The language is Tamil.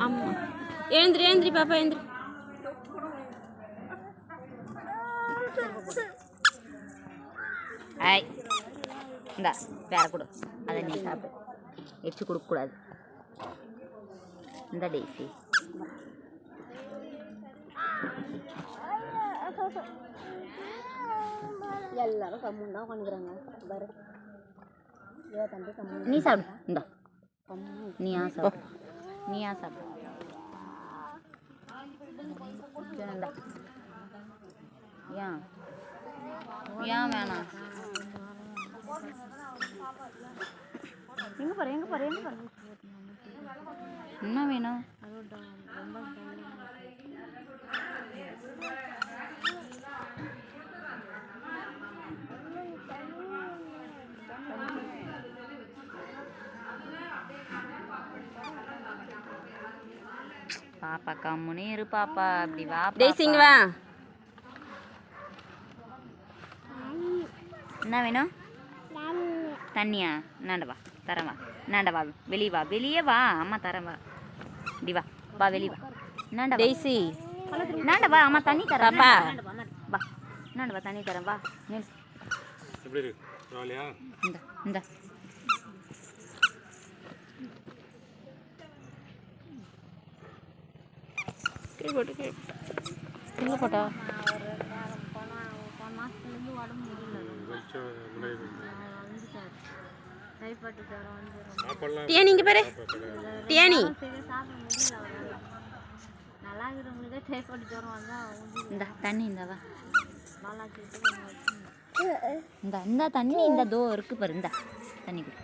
ஆமாம் எழுந்திரி பாப்பா எழுந்திரி. ஐய் இந்தா வேற கொடு, அதை நீ சாப்பிடு, எச்சு கொடுக்கக்கூடாது. இந்த டேசி எல்லாரும் கம்முன்னு தான் உட்காந்துக்கிறாங்க பாரு. நீ சாப்பிடு, இந்தா நீயா சாப்பிடு, நீயா சாப்பிடு. ஏன் ஏன் வேணாம்? எங்க பாரு என்ன வேணும்? பாப்பா கம்முனே இரு பாப்பா, அப்படி வா டேசிங்க வா. என்ன வேணும்? தண்ணியா? என்னாண்ட வா தரேன், வா என்னாண்ட வா, வெளியே வா, வெளியே வா, அம்மா தரேன், வா இப்படி வா, வா வெளியே வா, என்னாண்ட டேசி, என்னாண்ட வா, அம்மா தண்ணி தரேன், வா வா என்னாண்ட வா, தண்ணி தரேன், வா நில். இந்த இந்த எங்கே போட்டா? டியானி இங்கே பாரு, டியானி இந்த தண்ணி இந்த வா, இந்த இந்த தண்ணி இந்த தோ இருக்கு பாரு, இந்த தண்ணி குடி.